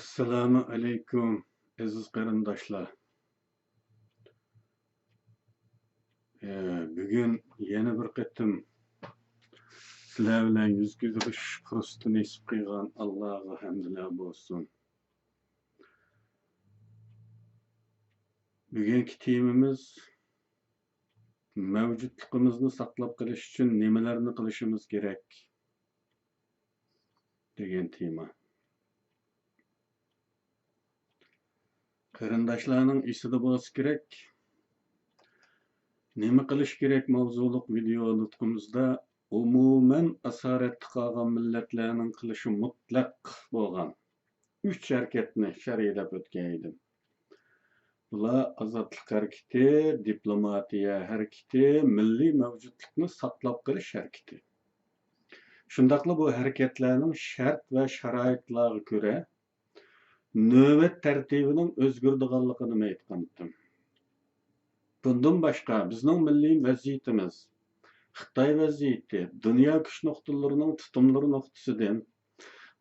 Assalomu alaykum aziz qarindoshlar. Bugun yana bir qatim sizlar bilan yuz ko'rish fursatini nasib qilgan Allohga hamdlar bo'lsin. Bugungi temamiz mavjudligimizni saqlab qolish uchun nimalarni qilishimiz kerak degan tema. Qarindoshlarning esida bo'lsa kerak, nima qilish kerak mavzuliq video nutqimizda umuman asoratda qolgan millatlarning qilishi mutlaq bo'lgan 3 harakatni sharhlab o'tgan edim. Bular azodlik harakati, diplomatiya harakati, milliy mavjudlikni saqlab qolish harakati. Shundaqla bu harakatlarning shart va sharoitlariga ko'ra navbat tartibining o'zgaradiganligini aytgandim. Bundan boshqa bizning milliy vaziyatimiz, Xitoy vaziyati, dunyo kuch nuqtalarining tutumlari nuqtasidan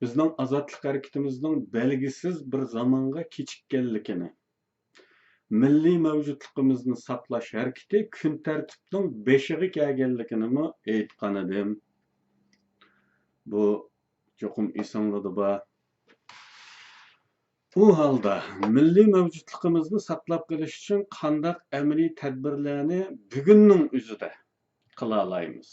bizning azodlik harakatimizning belgisiz bir zamonga kechikkanligini, milliy mavjudligimizni saqlash harakati kun tartibining beshiga kelganligini aytgan edim. Bu cho'qim esinglarda bor. Bu holda milliy mavjudligimizni saqlab qolish uchun qanday amaliy tadbirlarni bugunning o'zida qila olamiz?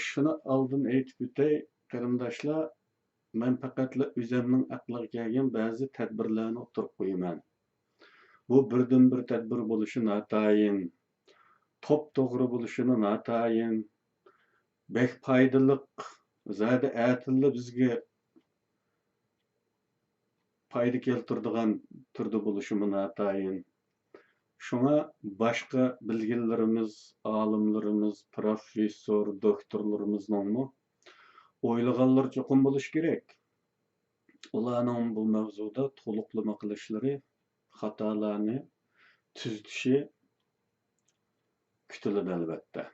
Shuni oldin aytib o'tay, qarindoshlar, men faqatla o'zimning aqliga kelgan ba'zi tadbirlarni o'tirib qo'yaman. Bu birdan bir tadbir bo'lishi notayin, to'g'ri bo'lishini notayin, bek foydaliq, zada atilla bizga foyda keltiradigan turda bo'lishi notayin. Şuna başka bilgilerimiz, alimlerimiz, profesör, doktorlarımızın oylaganlar çokum buluş gerek. Ularning bu mavzuda to'liqlama qilishlari, xatolarni tuzitishi kutiladi albatta.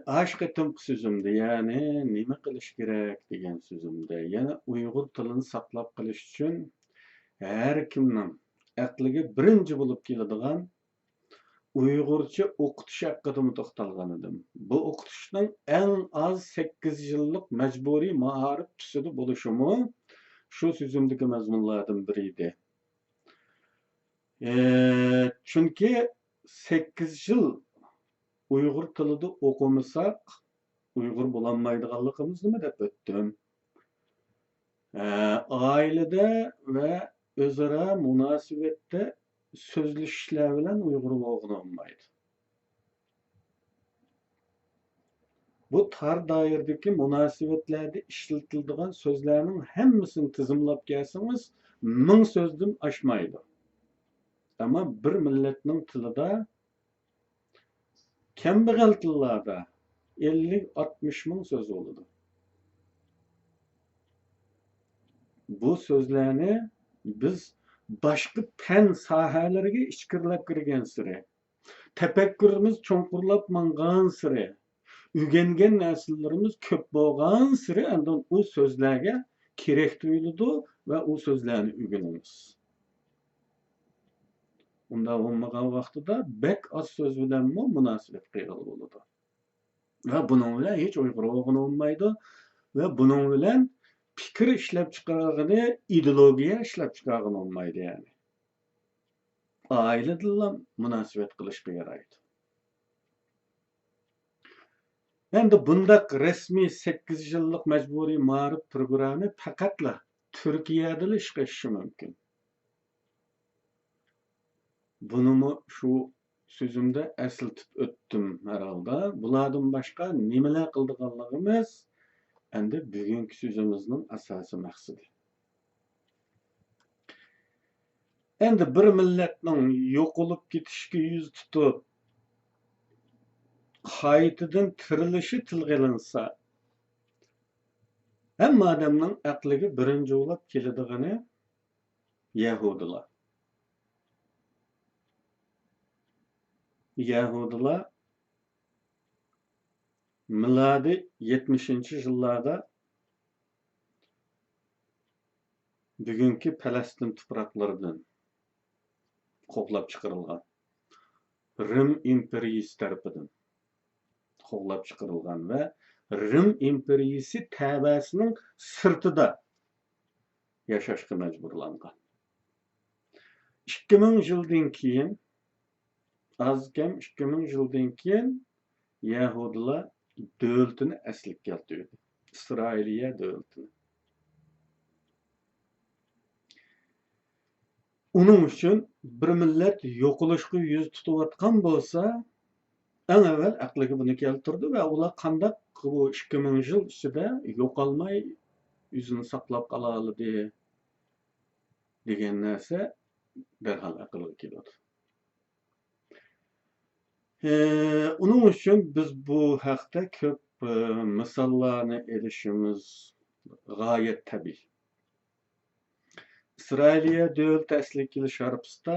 Ash qatimqi so'zimda, ya'ni nima qilish kerak degan so'zimda, yana Uyg'ur tilini saqlab qolish uchun har kimning aqliga birinchi bo'lib keladigan Uyg'urcha o'qitish haqida to'xtalgan edim. Bu o'qitishning eng az 8 yillik majburiy mahorat tusida bo'lishimi shu so'zimdagi mazmunlardan biri edi. Chunki 8 yil Uyg'ur tilida o'qimasak Uyg'ur bo'lolmaydiganligimizni deb o'tdim. Oilada va o'zaro munosabatda so'zlashishlar bilan Uyg'ur o'g'rilmaydi. Bu tar doiradagi munosabatlarda ishlatiladigan so'zlarning hammasini tizimlab kelsangiz 1000 so'zdan oshmaydi. Ama bir millatning tilida kambag'al tillarda 50-60 ming so'z bo'ladi. Bu so'zlarni biz başka fen sahalarga ichkirilab kirgan siri, tafakkurimiz cho'nqurlab mangan siri, o'rgangan narsalarimiz ko'p bo'lgan siri, andan u so'zlarga kerak tuyuladi va u so'zlarni o'rganamiz. Unda olmagan vaqtida bek az so'z bilan munosabat qilib bo'ladi. Va buning bilan hech Uyg'ur o'g'ilmaydi va buning bilan fikir ishlab chiqargani, ideologiya ishlab chiqargani olmaydi yani. Ailada munosabat qilishga yaraydi. Endi bundaq rasmiy 8 yillik majburiy ma'rif programmi faqatla Turkiyada ishga tushishi mumkin. Bunimi shu so'zimda eslatib o'tdim herhalde. Bulardan boshqa nimalar qildiganligimiz endi bugungi so'zimizning asosiy maqsadi. Endi bir millatning yo'qolib ketishiga yuz tutib qaytadan tirilishi tilga ilinsa, hamma odamning aqliga birinchi bo'lib keladigani Yahudilar. Yahudilar milodiy 70-yillarda bugungi Falastin tuproqlaridan qo'g'lab chiqarilgan Rim imperiyasi tarafidan qo'g'lab chiqarilgan va Rim imperiyasi ta'basining sirtida yashashga majburlangan. 2000 yildan keyin, az kam 2000 yildan keyin Yahudilar davlatini asliga keltirdi. İsrailiya davlatini. Onun uchun bir millat yo'qolishga yuz tutayotgan bo'lsa, eng avval aqliga buni keltirdi va ular qanday bu 2000 yil ichida yo'qolmay yüzünü saqlab qala oladi degan narsa darhol aqlga keladi. Onun uchun biz bu haqda ko'p misollarni elishimiz g'oyat tabiiy. İsrailiya davlat asliga kelish arafasida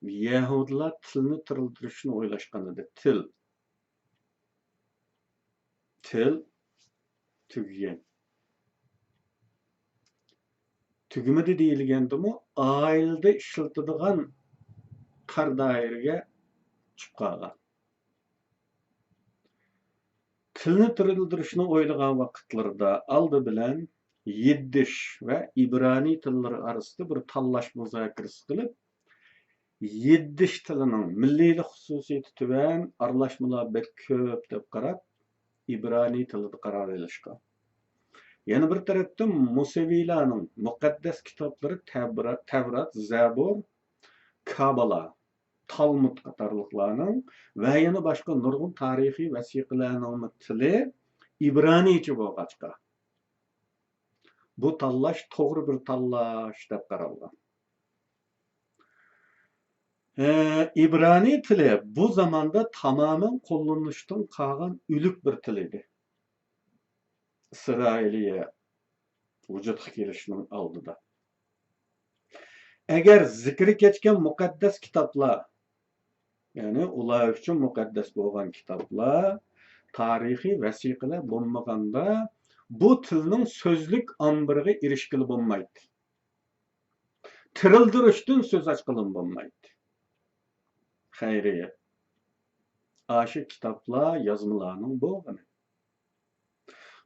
Yahudilar tilni tiriltirishni o'ylashgan edi. Til tugagan. Tugmadi deyilgandimi, oilada ishlatiladigan qar doiraga chiqib qolgan. Tilni tiriltirishni o'ylagan vaqtlarda oldi bilan Yiddish va İbrani tillari orasida bir tanlash muzokarasi qilib, Yiddish tilining milliylik xususiyati tuban, aralashmalar bek ko'p deb qarab, İbrani tilida qaror olishgan. Yana bir tarafdan Musaviylarning muqaddas kitoblari Tavrat, Zabur, Kabala, Talmud qatorliqlarning va yana boshqa nurg'un tarixiy vasiqalarning tili İbranicha bo'lg'achqa. Bu tanlash to'g'ri bir tanlash deb qaralgan. İbrani tili bu zamanda tamamen qo'llanishdan qolgan o'lik bir til edi. İsrailiya vujudga kelishining oldida. Agar zikri kechgan muqaddas kitoblar, ya'ni ular uchun muqaddas bo'lgan kitoblar, tarixiy vasiqalar bo'lmaganda bu tilning so'zlik ombiriga erishgili bo'lmaydi. Tirildirishdan so'z ochgili bo'lmaydi. Xayriya. Aşı kitoblar, yozmalarning bo'lgani.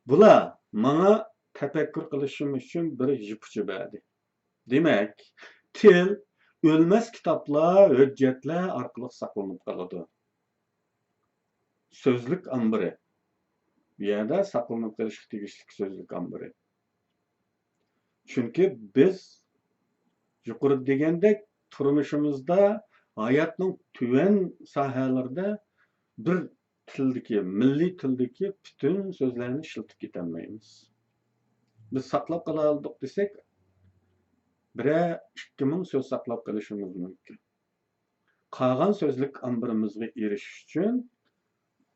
Bular menga tafakkur qilishim uchun bir ipuchi berdi. Demak, til o'lmas kitoblar, hujjatlar orqali saqlanib qoladi. So'zlik ombiri. Bu yerda saqlanib qolishga tegishli so'zlik ombiri. Chunki biz yuqorida degandek turmushimizda hayotning tuvan sohalarida bir tildagi, milliy tildagi butun so'zlarni ishlatib ketolmaymiz. Biz saqlab qola oldik desak, 1-2000 so'z saqlab qolishimiz mumkin. Qolgan so'zlik ombirimizga erishish uchun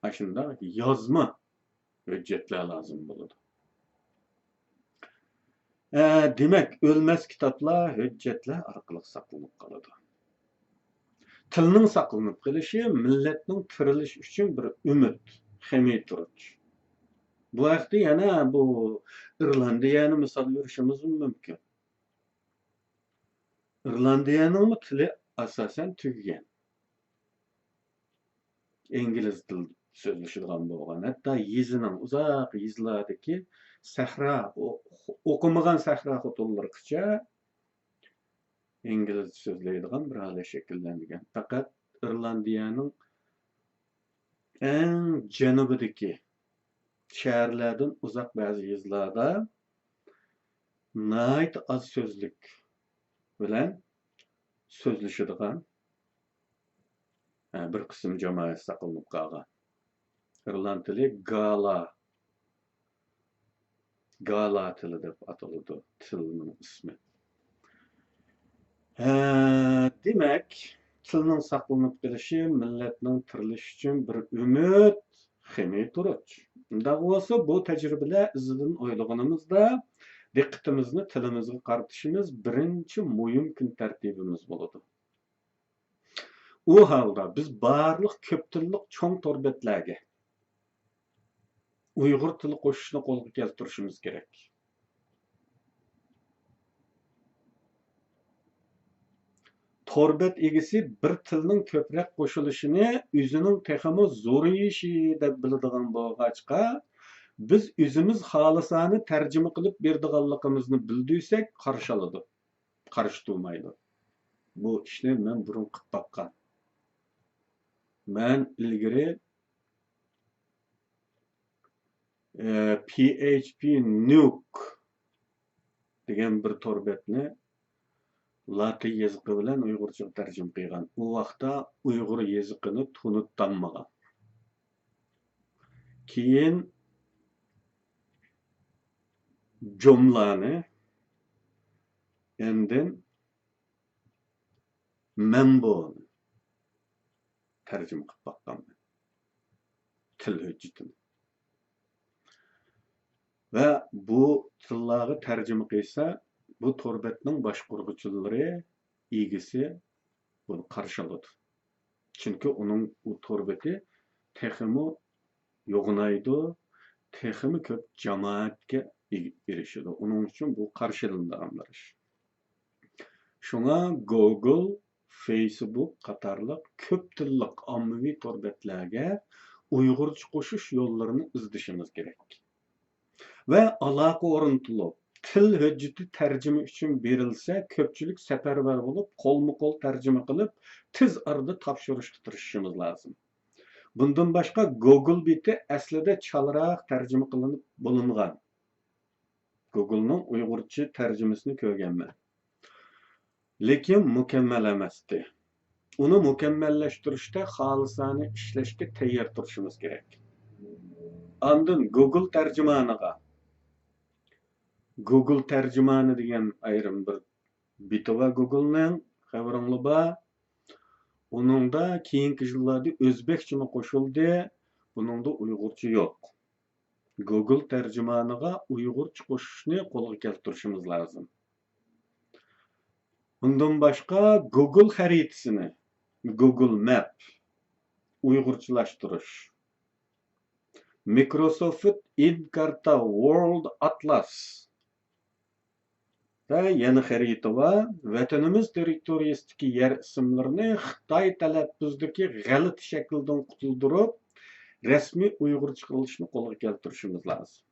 ashunda yozma hujjatlar lozim bo'ladi. Demak, o'lmas kitoblar, hujjatlar orqali saqlanib qoladi. Tilning saqlanib qolishi millatning tirilish uchun bir umid, xemiyturuch. Bu vaqtda yana bu Irlandiyani misol berishimiz mumkin. Irlandiyaning tili asosan tugagan. İngliz til so'zlashadigan bo'lgan. Hatto yezining uzoq yezlardagi sahra, o'qimagan sahra xotinlargacha İngliz so'zlaydigan bir holat shakllangan. Faqat Irlandiyaning eng janubidagi shaharlardan uzoq ba'zi yezlarda nayt az so'zlik bilan so'zlashadigan bir qism jamoat saqlanib qolgan. Irland tili Gala tili deb ataladi, tilning ismi. Demak, tilning saqlanib qolishi millatning tirilishi uchun bir umid, xemiyturuch. Unda bo'lsa, bu tajribalar izidan o'ylaganimizda diqqatimizni tilimizga qaratishimiz birinchi muhim kun tartibimiz bo'ladi. U holda biz barliq ko'p tillik cho'ng torbetlarga Uyg'ur tili qo'shishni qo'lga keltirishimiz kerak. Torbet egisi bir tilning ko'proq qo'shilishini o'zining texmi zo'riyishi deb biladigan bo'lg'achqa, biz o'zimiz xohlasani tarjima qilib beradiganligimizni bildirsak qarshi oladi, qarshi turmaydi. Bu ishni men burun qilib boqqan. Men ilgari PHP Nuke degan bir torbetni Latin yazıqı bilan Uyg'urcha tarjima qilgan. U vaqtda Uyg'ur yazıqini tunuttanmagan. Keyin jumlani endin memboni tarjima qilib boqqanman. Til hujjatini. Ve bu tillarga tarjima qilsa, bu torbetning boshqaruvchilari egisi buni qarshi oladi. Chunki uning u torbeti texmi yo'g'inaydi, texmi ko'p jamoatga erishadi. Uning uchun bu qarshilanadigan ish. Shunga Google, Facebook qatorliq ko'p tillik ommaviy torbetlarga Uyg'urcha qo'shish yo'llarini izlashimiz kerak. Ve aloqa o'rnatilib, til hujjati tarjima uchun berilsa, ko'pchilik safarbar bo'lib, qo'lma-qo'l tarjima qilib, tez arada topshirishga tirishishimiz lozim. Bundan boshqa Google beti aslida chalroq tarjima qilinib bo'lingan. Google'ning Uyg'urcha tarjimasini ko'rganman. Lekin mukammal emasdi. Uni mukammallashtirishda xolisani ishlashga tayyor turishimiz kerak. Andın Google tercümaniga. Google tercümanı degan ayrim bir biti va Google'ning xabaringlar bor. Uningda keyingi yillarda o'zbekchami qo'shildi, buningda Uyg'urcha yo'q. Google tercümaniga Uyg'urcha qo'shishni qo'lga keltirishimiz lozim. Bundan boshqa Google xaritasini, Google Map Uyg'urchalashtirish. Microsoft Encarta World Atlas ve yeni harita va vatanimiz territoriyasidagi yer ismlarini Xitoy talaffuzdagi g'alati shakldan qutuldirib, rasmiy Uyg'urcha qilishni qo'lga keltirishimiz lozim.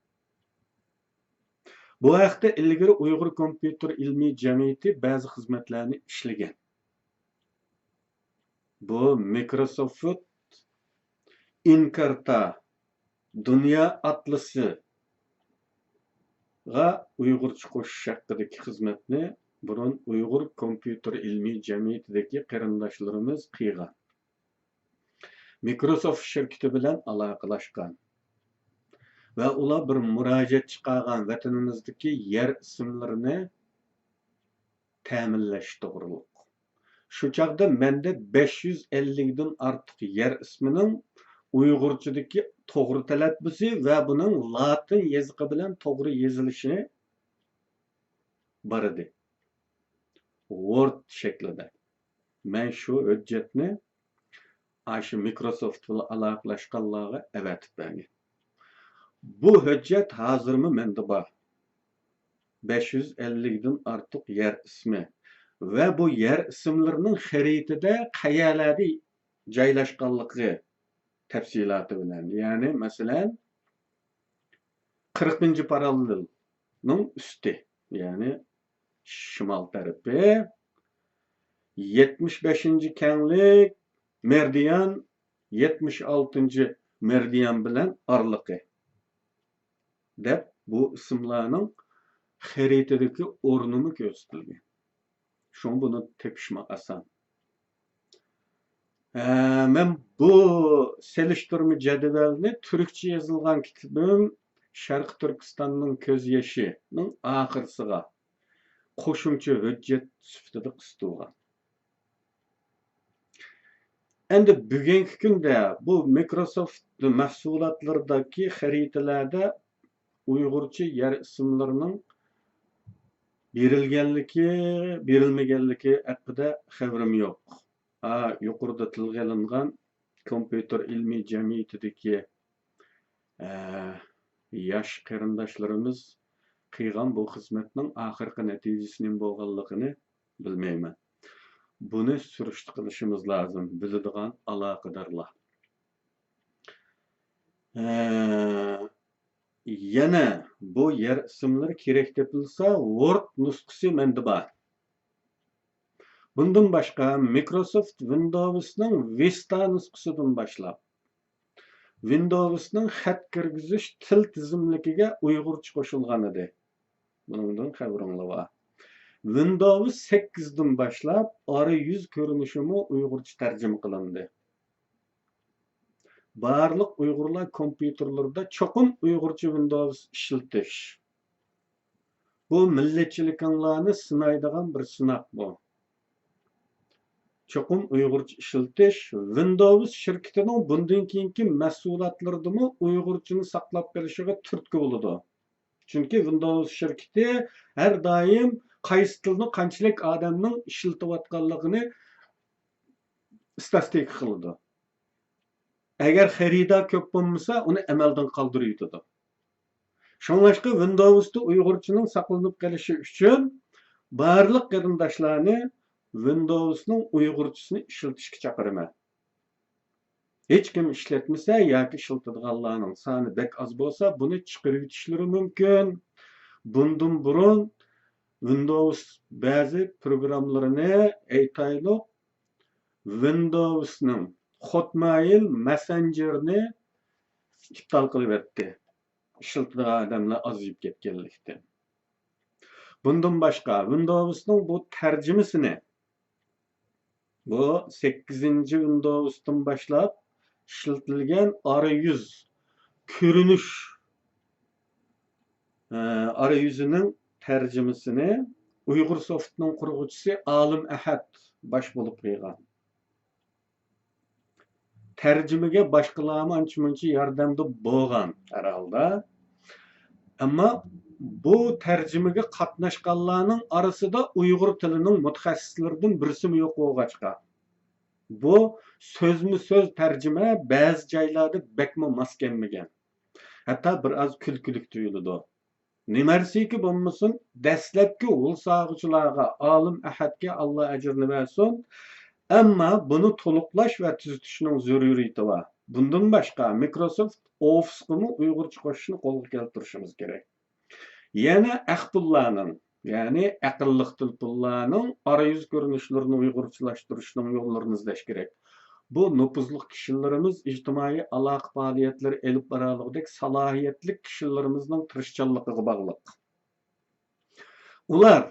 Bu haqda ilgari Uyg'ur kompyuter ilmiy jamiyati ba'zi xizmatlarni ishlagan. Bu Microsoft Encarta Dünya Atlası ga Uyg'urcha qo'shish haqidagi xizmatni burun Uyg'ur kompyuter ilmiy jamiyatidagi qarindoshlarimiz qilgan. Microsoft shirkati bilan aloqalashgan ve ular bir murojaat chiqargan vatanimizdagi yer ismlarini ta'minlash to'g'riliq. Shu chaqda menda 550 dan ortiq yer ismining Uyg'urchadagi to'g'ri talaffuzi ve bunun Latin yazıqı bilan to'g'ri yozilishi bor edi. Word shaklida. Men shu hujjatni shu Microsoft bilan aloqalashganlarga avatib bergan. Bu hujjat hozirmi menda bor. 550 dan ortiq yer ismi ve bu yer isimlarining xaritada qayerlarda joylashganligi tafsiloti bilan, yani mesela 40. parallelning üstü, yani şimal tarafı, 75. kenglik meridian, 76. meridian bilan aralığı deb bu isimlarning xaritadagi o'rnini ko'rsatilgan. Şunu bunu tepişmek asan. Men bu seliştirme jadvalini Türkçe yazılgan kitabım Şarkı Türkistan'ın Köz Yaşı'nın ahırısıga qo'shimcha hujjat sifatida qistilgan. Endi bugungi kunda bu Microsoft mahsulotlaridagi xaritalarda Uyg'urcha yer ismlarining berilganligi, berilmaganligi haqida xabarim yo'q. Yuqorida tilga olingan kompyuter ilmiy jamiyatidagi yosh qarindoshlarimiz qilgan bu xizmatning oxirgi natijasining bo'lganligini bilmayman. Buni surishti qilishimiz lozim, biladigan aloqadorlar. Yana bu yer ismlari kerak topilsa, Word nusxasi menda bor. Bundan boshqa Microsoft Windows'ning Vista nusxasidan boshlab Windows'ning xat kirgizish til tizimligiga Uyg'urcha qo'shilgan edi. Bundan xabaringlar bor. Windows 8 dan boshlab arayüz ko'rinishimi Uyg'urcha tarjima qilindi. Barliq Uyg'urlar kompyuterlarda cho'qim Uyg'urcha Windows ishlatish. Bu millatchiliklarni sinaydigan bir sinaq bu. Cho'qim Uyg'urcha ishlatish Windows shirkatining bundan keyingi mas'uliyatlaridami Uyg'urchani saqlab qolishiga turtki bo'ladi. Chunki Windows shirkati har doim qaysi tilni qanchalik odamning ishlatayotganligini statistika qiladi. Agar xaridor ko'p bo'lmasa, uni amaldan qoldiradi. Shunlashqa Windows'da Uyg'urchaning saqlanib qolishi uchun barliq qarindoshlarni Windows'ning Uyg'urchasini ishlatishga chaqiraman. Hech kim ishlatmasa yoki ishlatadiganlarning soni bek oz bo'lsa, buni chiqarib yutishlari mumkin. Bundan burun Windows ba'zi programmalarini aytaylik, Windows'ning Hotmail Messenger'ni iptal qilib etdi. Ishlatadigan odamlar ozayib ketganlikdan. Bundan boshqa Windows'ning bu tarjimasini bu 8-chi Windows'dan boshlab ishlatilgan arayüz ko'rinish arayüzining tarjimasini Uyg'ursoftning qurg'uvchisi Olim Ahad bosh bo'lib qo'ygan. Tarjimaga boshqalarga ancha-muncha yordamda bo'lgan herhalde. Ammo bu tarjimaga qatnashganlarning orasida Uyg'ur tilining mutaxassislaridan birisi yo'q bo'lg'achqa. Bu so'zma-so'z tarjima ba'zi joylarda bekma mos kelmagan. Hatto bir oz kulkulik tuyuladi. Nimarsiki bo'lmasin, dastlabki yo'l sog'uvchilarga Olim Ahadga Alloh ajrini bersin. Ammo buni to'liqlash va tuzitishning zaruriyati bor. Bundan boshqa Microsoft Office'ni Uyg'urcha qo'shishni qo'lga keltirishimiz kerak. Yana aqllarning, ya'ni aqlliq tilpullarning arayüz ko'rinishlarini uyg'urchalashtirishning yo'llarini izlash kerak. Bu nüfuzlu kishilarimiz ijtimoiy aloqa faoliyatlari elib borarligidek salohiyatli kishilarimizning tirishchanligiga bog'liq. Ular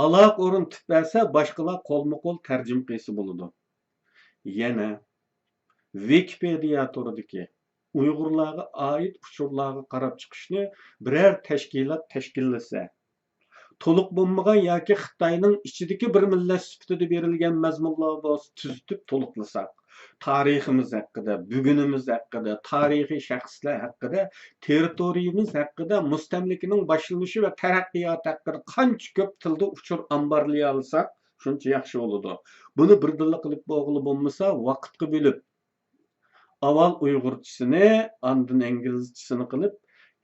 aloqa o'rin tutmasa, boshqalar qo'lma-qo'l tarjima qilsa bo'ladi. Yana Wikipedia to'ridagi Uyg'urlarga oid uchurlarga qarab chiqishni biror tashkilot tashkillasa, to'liq bo'lmagan yoki Xitoyning ichidagi bir millat sifatida berilgan mazmunlar bo'lsa tuzitib to'liqlasak, tariximiz haqida, bugunimiz haqida, tarixiy shaxslar haqida, territoriyamiz haqida, mustamlikaning boshlanishi va taraqqiyoti haqida qancha ko'p tilda uchur ambarlay olsak, shuncha yaxshi bo'ladi. Buni birdilla qilib bo'lmasa, vaqtga bo'lib avval Uyg'urchasini, ondan inglizchasini qilib,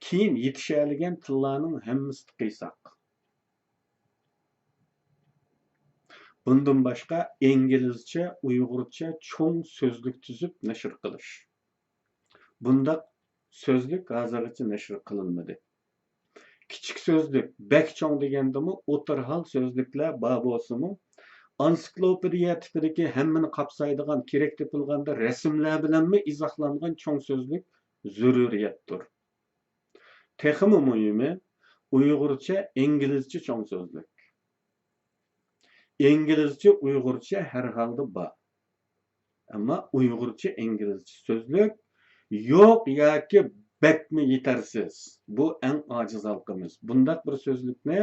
keyin yetishadigan tillarning hammasini qilsak. Bundan boshqa inglizcha, Uyg'urcha cho'ng so'zlik tuzib nashr qilish. Bunda so'zlik hozirgacha nashr qilinmadi. Kichik so'zlik, bek cho'ng degandimi, o'tirhal so'zliklar bor bo'lsa-mu, ensiklopediya tipidagi hammani qapsaydigan, kerak topilganda rasmlar bilanmi izohlangan cho'ng so'zlik zaruriyatdir. Texmi muhimi Uyg'urcha, inglizcha cho'ng so'zlik. İngilizce, Uyg'urcha har holda bor. Ammo Uyg'urcha, inglizcha so'zlik yo'q yoki bakmi yetarsiz. Bu eng ojiz xalqimiz. Bundaq bir so'zlikni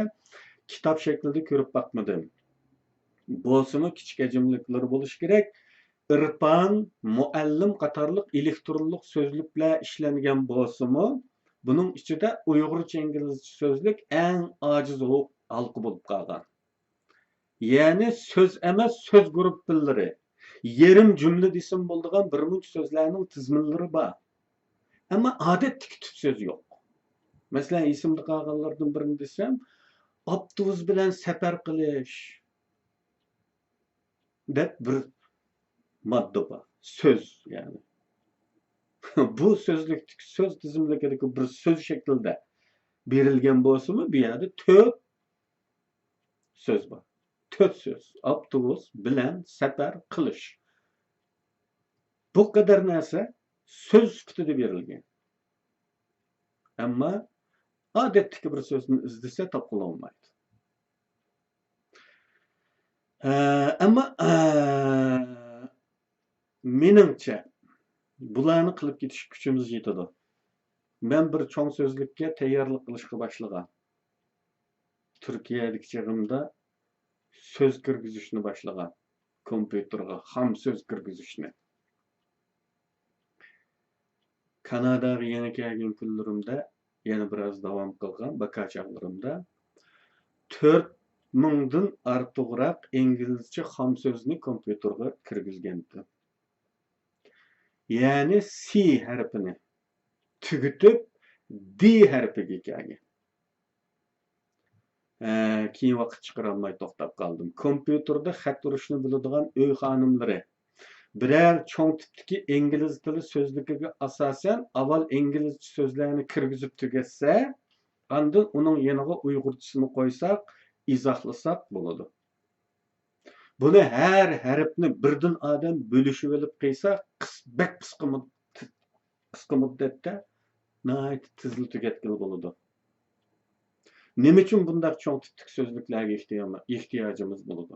kitob shaklida ko'rib boqmadim. Bo'lsa-mu kichik hajmliklar bo'lish kerak. Irfon, muallim qatorliq elektronlik so'zliklar ishlangan bo'lsa-mu, buning ichida Uyg'urcha, inglizcha so'zlik eng ojiz halqi bo'lib qolgan. Yani söz emas söz grupları, yerim cümle desin bulduğun bir munç sözlerinin tizminleri var. Ama adetdeki tüp söz yok. Masalan, esimde qolganlardan birini desem, avtobus bilan safar qilish deb bir modda bor. So'z yani. Bu so'z tizimlikidagi bir so'z shaklida berilgan bo'lsa-mu, bu yerda 4 so'z bor. 4 so'z. Avtobus bilan safar qilish. Bu kadar narsa so'z sifatida berilgan. Ammo odatdagi bir so'zni izlasa topila olmaydi. Ammo menimcha bularni qilib ketish kuchimiz yetadi. Men bir cho'ng so'zlikka tayyorlik qilishga boshlagan. Turkiyadagi chig'imda so'z kirgizishni boshlagan. Kompyuterga ham so'z kirgizishni. Kanadaga yana kelgan kunlarimda yana biroz davom qilgan bakachalarimda 4000 dan ortiqroq inglizcha ham so'zni kompyuterga kirgizgandim. Yani C harfini tugutib D harfiga kelgan. Keyin vaqt chiqarolmay to'xtab qoldim. Kompyuterda xat urishni biladigan uy xonimlari biror cho'ng tipdagi ingliz tili so'zligiga asosan avval inglizcha so'zlarni kirgizib tugatsa, andin uning yeniga uyg'urchasini qo'ysak, izohlasak bo'ladi. Buni her harfni birdan odam bölüşüp olib qo'ysa, qisqa muddatda nihoyat tezlik tugatgan bo'ladi. Nima uchun bunday cho'ng tipdagi so'zliklarga ehtiyojimiz bo'ladi?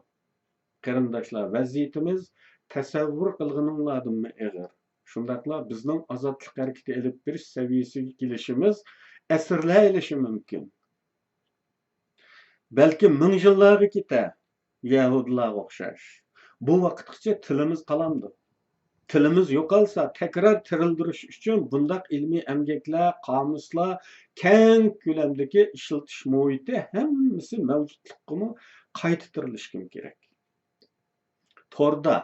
Qarindoshlar, vaziyatimiz tasavvur qilganinglardan ig'ir. Shundaqla bizning ozodlik harakati elib berish saviyasiga kelishimiz asrlar elishi mumkin. Balki ming yillarga ketar. Yahudilarga o'xshash. Bu vaqtgacha tilimiz qalamdi. Tilimiz yo'qolsa, tekrar tirildirish uchun bundaq ilmiy emgaklar, qomuslar, keng ko'lamdagi ishlatish muhiti hammasi mavjudligini qayta tirilishim kerak. Torda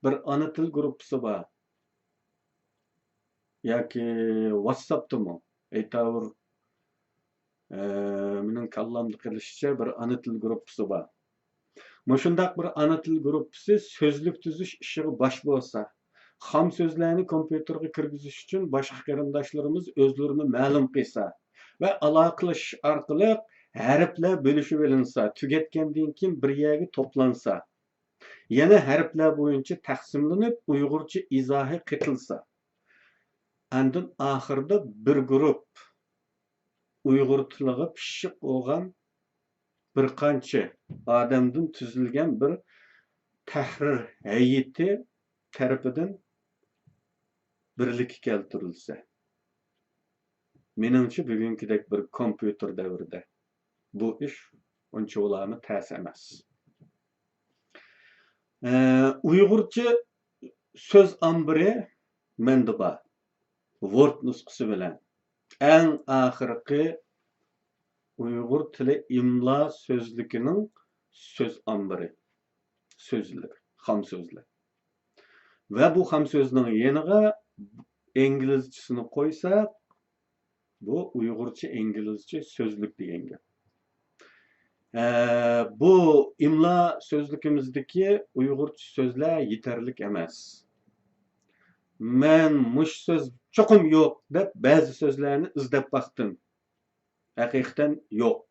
bir ana til gruppasi bor. Yoki WhatsApp'dami? Aytavur, mening kallamda qilishicha bir ana til gruppasi bor. Mushundaq bir ana til gruppasi so'zlik tuzish ishiga bosh bo'lsa, xam so'zlarni kompyuterga kirgizish uchun boshqa qarindoshlarimiz o'zlarini ma'lum qilsa va aloqalash orqali harflar bo'lishib olinsa, tugatgandan keyin bir yerga to'plansa, yana harflar bo'yicha taqsimlanib uyg'urcha izohi qitilsa, andin oxirida bir guruh uyg'ur tiliga pishiq bo'lgan bir qancha odamdan tuzilgan bir tahrir hay'ati tarafidan birlikka keltirilsa. Menimcha bugünkidek bir kompyuter davrida bu ish uncha ularni ta'sir emas. Uyg'urcha so'z ombiri menda bor. Word nusxasi bilan eng oxirgi Uyg'ur tili imlo so'zligining so'z ombiri. So'zlar, xam so'zlar. Va bu ham so'zning yeniga inglizchasini qo'ysak, bu uyg'urcha inglizcha so'zlik degan gap. Bu imlo so'zligimizdagi uyg'urcha so'zlar yetarlik emas. Men mush so'z cho'qim yo'q deb ba'zi so'zlarni izlab baqdim. Haqiqatan yo'q.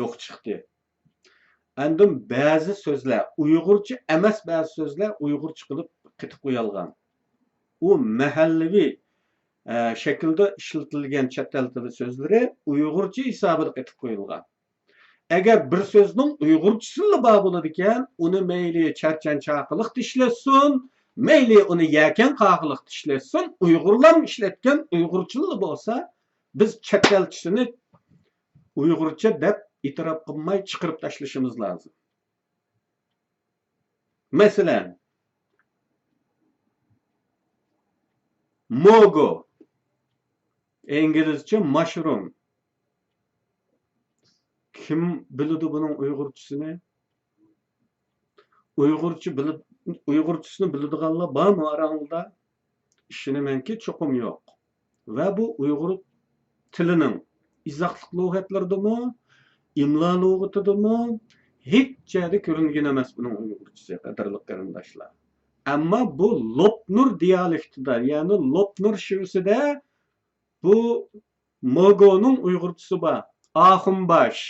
Yo'q chiqdi. Andim ba'zi so'zlar uyg'urcha emas, ba'zi so'zlar uyg'urcha qilib qitib qo'yilgan. U mahallaviy shaklda ishlatilgan chet el tili so'zlari uyg'urcha hisobida qitib qo'yilgan. Agar bir so'zning uyg'urchasi bor bo'ladi ekan, uni mayli charchan chaqiliq ishlatsin, mayli uni yakan qaqiliq ishlatsin, uyg'urlar ishlatgan uyg'urchasi bo'lsa, biz chet elchisini uyg'urcha deb e'tirof qilmay chiqarib tashlashimiz lozim. Masalan, mogo, İngilizce mushroom. Kim biladi buning uyg'urchasini? Uyg'urchasini biladiganlar bormi orangizda? Ishonamanki cho'qim yo'q. Va bu uyg'ur tilining izohlik lug'atlardimi, imlo lug'atidami hech joyda ko'ringan emas buning uyg'urchasi, qadrli qarindoshlar. Ammo bu Lopnur dialektida, ya'ni Lopnur shivsida bu Mogo'ning uyg'urchasi bor. Ahimbash.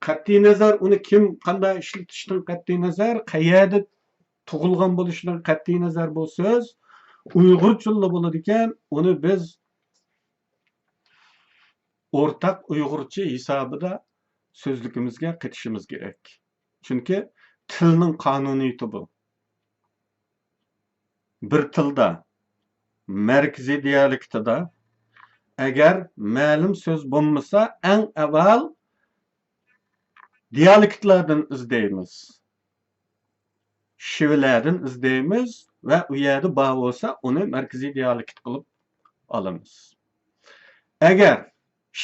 Qat'iy nazar uni kim qanday ishlatishdan qat'iy nazar, qayerda tug'ilgan bo'lishidan qat'iy nazar bu so'z uyg'urchilla bo'ladi ekan, uni biz o'rtaq uyg'urcha hisobida so'zligimizga qatishimiz kerak. Chunki tilning qonuniyati bu. Bir tilda, markaziy dialektida agar ma'lum so'z bo'lmasa, eng avval dialektlardan izlaymiz. Shivlardan izlaymiz va u yerda bor bo'lsa, uni markaziy dialekt qilib olamiz. Agar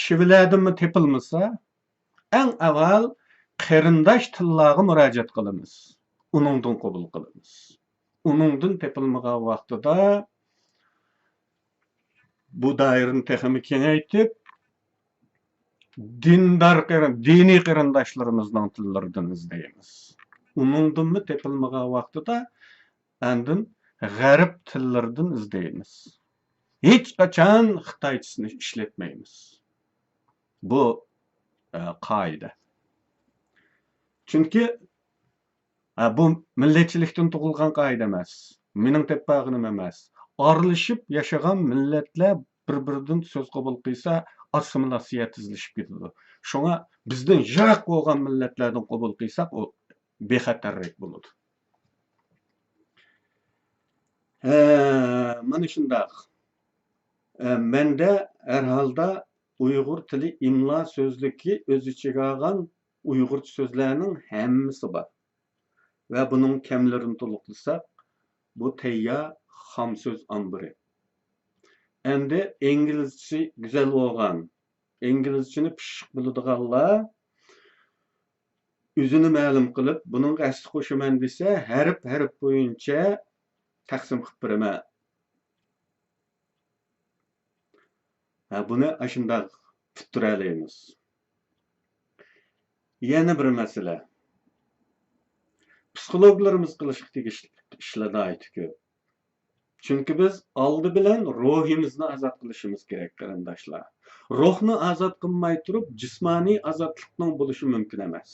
shivlardan tepilmasa, eng avval qarindosh tillarga murojaat qilamiz. Uningdan qabul qilamiz. Uningdan tepilmagan vaqtida bu doirani texnik kengaytib, diniy qarindoshlarimizning tillaridan izlaymiz. Uningdan tepilmagan vaqtida andin g'arb tillaridan izlaymiz. Hech qachon xitoychisini ishlatmaymiz. Bu qoida. Chunki bu millatchilikdan tug'ilgan qoida emas. Mening tepag'inim emas. Aralashib yashagan millatlar bir-biridan so'z qabul qilsa, assimilyatsiya tezlashib ketadi. Shunga bizdan yiroq bo'lgan millatlardan qabul qilsak, u bexatarlik bo'ladi. Mana shunday. Menda har holda Uyg'ur tili imlo so'zligi o'z ichiga olgan Uyg'urcha so'zlarning hammasi bor. Va buning kamlarini to'liqlasak, bu tayyor xam so'z ombiri. Endi inglizcha go'zal bo'lgan, inglizchani pishiq biladiganlar o'zini ma'lum qilib, buning asli qo'shaman desa, harf bo'yicha taqsim qilib beraman. Buni ashunday tutiralaymiz. Yana bir masala. Psixologlarimiz qilishga tegishli ishlarda aytib ko'p. Chunki biz oldi bilan ruhimizni azod qilishimiz kerak, qarindoshlar. Ruhni azod qilmay turib, jismoniy azodlikning bo'lishi mumkin emas.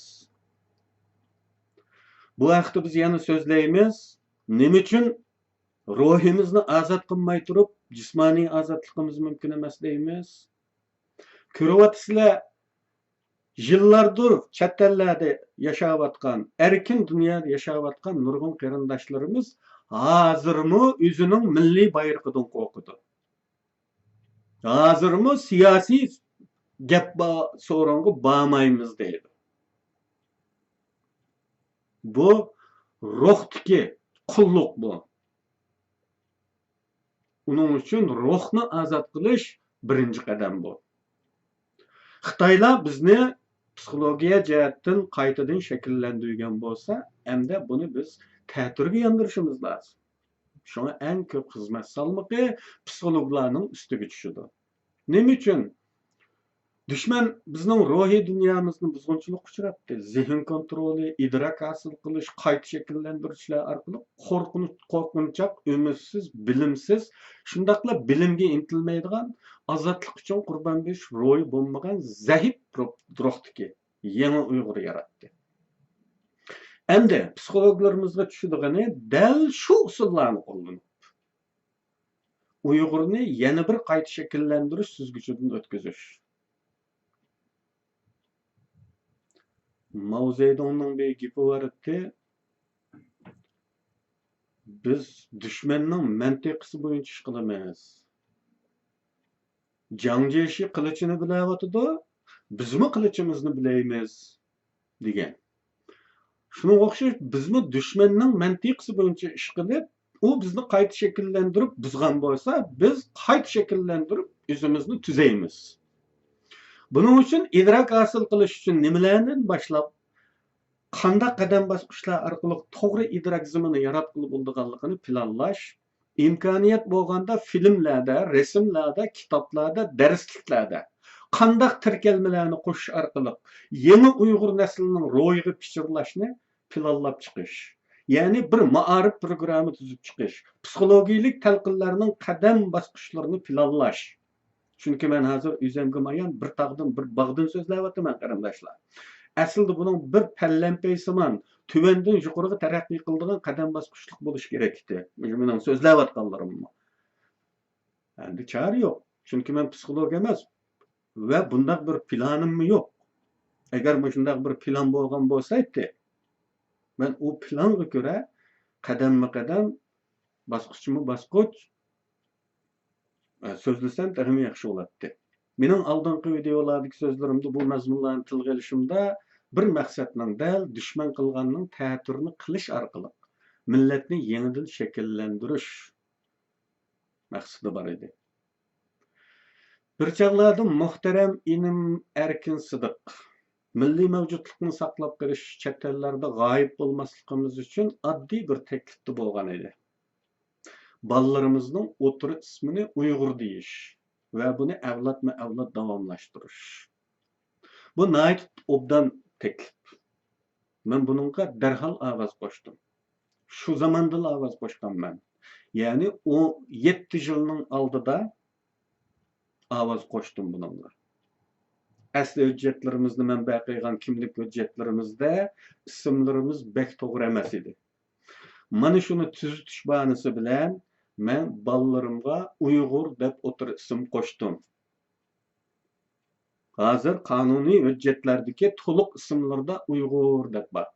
Bu vaqtda biz yana so'zlaymiz, nima uchun ruhimizni azod qilmay turib, jismoniy azodligimiz mumkin emas deymiz. Ko'ryapsizlar, yillardir chet ellarda yashayotgan, erkin dunyoda yashayotgan nurg'un qarindoshlarimiz hozirmi o'zining milliy bayrog'idan qo'rqadi. Hozirmi siyosiy gap so'ronga bormaymiz deydi. Bu ruhdagi qulluq bu. Uning uchun ruhni azod qilish birinchi qadam bu. Xitoylar bizni psixologiya jihatdan qaytadan shakllantirgan bo'lsa, endi buni biz ta'tirga yondirishimiz lozim. Shunga eng ko'p xizmat salmoqi psixologlarning ustiga tushadi. Nima uchun? Dushman bizning ruhiy dunyomizni buzg'unchilik uchratdi. Zehn kontroli, idrok hosil qilish, qayta shakllantirishlar orqali qo'rqinchoq, umidsiz, bilimsiz, shundaqla bilimga intilmaydigan, ozodlik uchun qurbon berish ro'yi bo'lmagan zaif ruhdagi yangi Uyg'ur yaratdi. Endi psixologlarimizga tushudigani dal shu usullarni qo'llanib Uyg'urni yana bir qayta shakllantirish suzgichidan o'tkazish. Mao Zedongning bir gapi bor edi. Biz dushmanning mantiqasi bo'yicha ish qilamiz. Jangchi qilichini bilayotdi, bizmi qilichimizni bilaymiz degan. Shunga o'xshash bizmi dushmanning mantiqasi bo'yicha ish qilib, u bizni qayta shakllantirib buzgan bo'lsa, biz qayta shakllantirib o'zimizni tuzaymiz. Buning uchun idrok hosil qilish uchun nimalardan boshlab qanday qadam bosqichlar orqali to'g'ri idrok zimini yaratib bo'lganligini planlash imkoniyat bo'lganda filmlarda, rasmlarda, kitoblarda, darsliklarda qandaq tirkalmalarni qo'shish orqali yangi Uyg'ur naslining ro'yiga pichirlashni planlab chiqish. Ya'ni bir ma'arif programma tuzib chiqish, psixologik talqinlarning qadam bosqichlarini planlash. Chunki men hozir o'zimga mayon bir tog'dan bir bog'dan so'zlayapman qarindoshlar. Aslida buning bir pallampaysimon tuvandan yuqoriga taraqqiy qiladigan qadam bosqichlik bo'lishi kerak edi. Mening so'zlayotganlarim. Endi chora yo'q. Chunki men psixolog emas va bunday bir planim yo'q. Agar shunday bir plan bo'lgan bo'lsa-edi, men u planga ko'ra qadamma-qadam, bosqichma-bosqich so'zlasam daha yaxshi bo'lardi. Mening oldingi videolardagi so'zlarimda bu mazmunlarni tilga olishimda bir maqsadning dal dushman qilganning ta'tirini qilish orqali millatni yangidan shakllantirish maqsadi bor edi. Bir chog'larda muhtaram inim Erkin Sidiq milliy mavjudlikni saqlab qolish, chet ellarda g'oyib bo'lmasligimiz uchun oddiy bir taklifda bo'lgan edi. Ballarımızın otur ismini Uygur deyiş ve bunu avlat davamlaştırış. Bu nait obdan teklif. Ben bununla derhal avaz koştum. Şu zamanda avaz koştum ben. Yani o 7 yılının aldıda avaz koştum bununla. Asli hüccetlerimizde men bakıygan kimlik hüccetlerimizde isimlerimiz bek doğru emas idi. Mana şunu tüzütüş bahanesi bilen men ballarımga Uygur dep otur isim koştum. Hazır kanuni hüccetlerdeki toluq isimlerde Uygur dep var.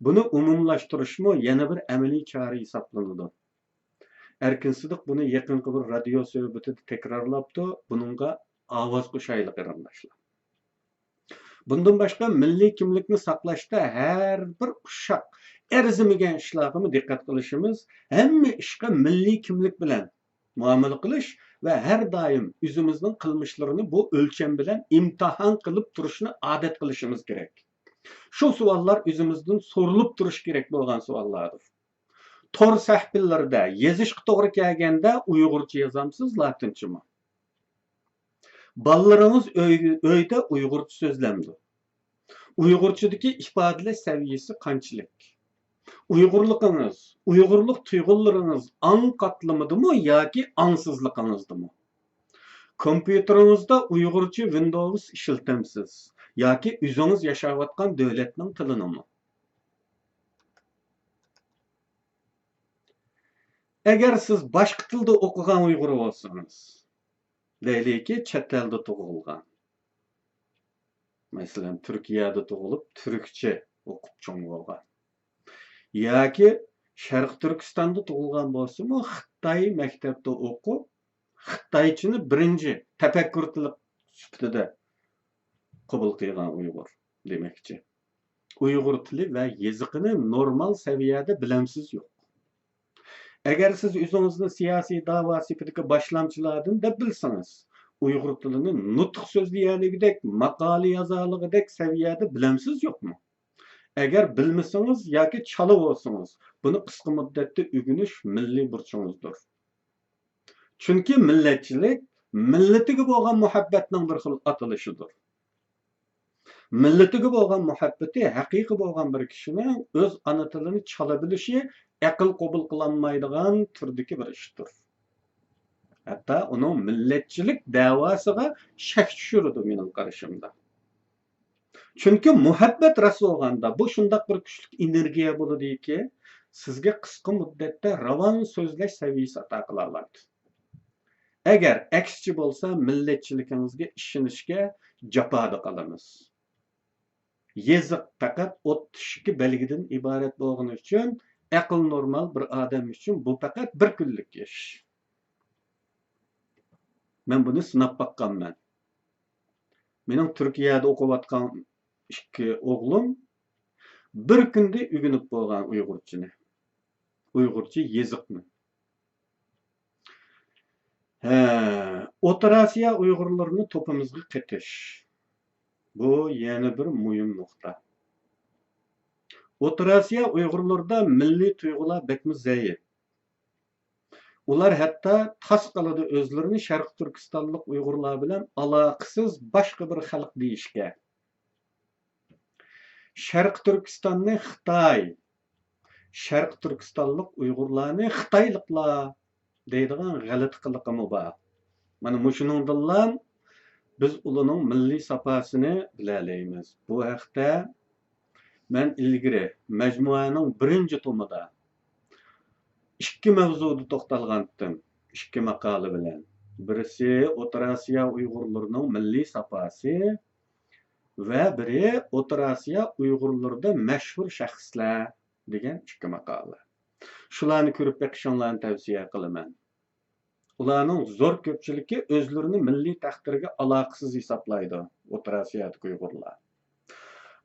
Bunu umumlaştırışmı yana bir ameliy çare hesaplanıdı. Erkin Sidiq bunu yakınki bir radyo söhbetide tekrarlaptı. Bununla avaz qo'shaylik qarindoshlar. Bundan başka milliy kimlikni saqlashda her bir uşaq erzimagan ishlarga diqqat qilishimiz, hamma ishga milliy kimlik bilan muomala qilish va har doim o'zimizning qilmishlarini bu o'lcham bilan imtihon qilib turishni odat qilishimiz kerak. Shu savollar o'zimizdan so'rilib turish kerak bo'lgan savollardir. Tor sahiflarda yozishga to'g'ri kelganda Uyg'urcha yozamsiz, latinchami? Ballarınız öyde Uygurca sözlemdi. Uygurçadaki ifadalash seviyesi qanchalik? Uygurluğunuz, Uygurluk tuyg'ularınız an qatlamidimi yoki ansızlığınızdımı? Kompüterinizde Uygurca Windows ishlatamsiz yoki o'zingiz yashayotgan davlatning tilinimi? Agar siz boshqa tilda o'qigan Uyg'ur bo'lsangiz, deylik ki chet elda tug'ilgan. Masalan, Turkiyada tug'ilib, turkcha o'qib cho'ng bo'lgan. Yoki Sharq Turkistonda tug'ilgan bo'lsa-mu, Xitoy maktabda o'qib, Xitoychani birinchi tafakkur tili sifatida qabul qilgan Uyg'ur demakchi. Uyg'ur tili va yoziqini normal saviyada bilamsiz yo'q. Agar siz o'zingizni siyosiy da'vo sifatida boshlamchilardan deb bilsangiz, Uyg'ur tilini nutq so'zlayanligidek, maqola yozaligidek saviyada bilamsiz yo'qmi? Agar bilmasangiz yoki chala bo'lsangiz, buni qisqa muddatda o'rganish milliy burchingizdir. Chunki millatchilik millatiga bo'lgan muhabbatning bir xil atilishidir. Millatiga bo'lgan muhabbati haqiqiy bo'lgan bir kishining o'z ona tilini chala bilishi aql qabul qilinmaydigan turdagi bir ishdir. Hatta onun milletçilik davasıga shak tushirdi mening qarashimda. Chunki muhabbat rasul bo'lganda bu shunday bir kuchli energiya bo'ladiki, sizga qisqa muddatda ravon so'zlash saviyasi ato qila oladi. Agar aksichi bo'lsa, millatchiligingizga ishonishga jafoda qolamiz. Yeziq faqat o'tishki belgidan iborat bo'lgani uchun, aql normal bir odam uchun bu faqat bir kunlik ish. Ben bunu sınab bakkanman. Mening Turkiyada o'qiyotgan ikki o'g'lim bir kunda o'rganib bo'lgan Uyg'urchani. Uyg'urcha yoziqni. O'rta Osiyo Uyg'urlarini to'pimizga qatish. Bu yana bir muhim nuqta. O'rta Osiyo Uyg'urlarida milliy tuyg'ular bekmi zaif. Ular hatto tas qiladi o'zlarini Sharq Turkistonlik Uyg'urlar bilan aloqasiz boshqa bir xalq deyishga. Sharq Turkistonni Xitoy, Sharq Turkistonlik Uyg'urlarni Xitoyliklar deydigan g'alati qiliqimi bor. Mana mushuningdan biz ularning milliy safosini bilalaymiz. Bu haqda men ilgari majmuaning birinchi tomida ikki mavzuda to'xtalgandim, ikki maqola bilan. Birisi O'rta Osiyo Uyg'urlarining milliy safosi va biri O'rta Osiyo Uyg'urlarida mashhur shaxslar degan ikki maqola. Shularni ko'rib beqishinglarni tavsiya qilaman. Ularning zo'r ko'pchiligi o'zlarini milliy taqdiriga aloqasiz hisoblaydi, O'rta Osiyodagi Uyg'urlar.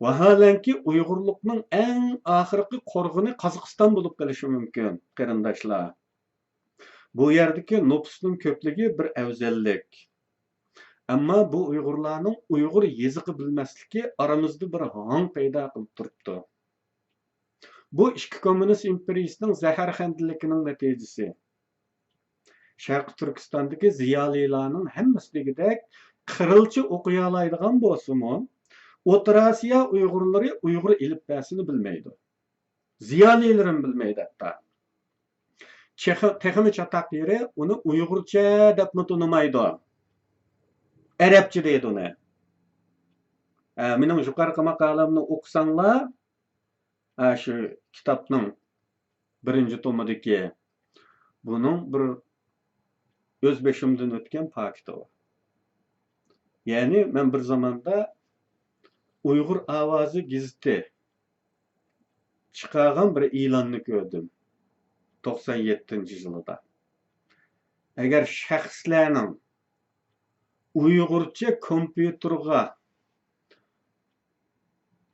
Vaholanki Uyg'urlikning eng oxirgi qo'rg'ini Qozog'iston bo'lib qolishi mumkin, qarindoshlar. Bu yerdagi nüfusning ko'pligi bir afzallik. Ammo bu Uyg'urlarning Uyg'ur yezig'i bilmasligi aramizda bir hang paydo qilib turibdi. Bu ikki kommunist imperiyasining zaharxandiligining natijasi. Sharq Turkistondagi ziyolilarning hammasi degidek qirilcha o'qiy oladigan bo'lsa-mu, O'rta Osiyo Uyg'urlari Uyg'ur ilifbasini bilmaydi. Ziyolilarim bilmaydi hatta. Texmi chataq yeri uni Uyg'urcha deb tanimaydi. Arabcha deydi uni. Mening yuqorqi maqolamni o'qisanglar, shu kitobning birinchi tomidagi buning bir o'z beshimdan o'tgan fakti bor. Ya'ni men bir zamonda Uyg'ur ovozi gazeti chiqargan bir e'lonni ko'rdim 97-yilda. Agar shaxslarning Uyg'urcha kompyuterga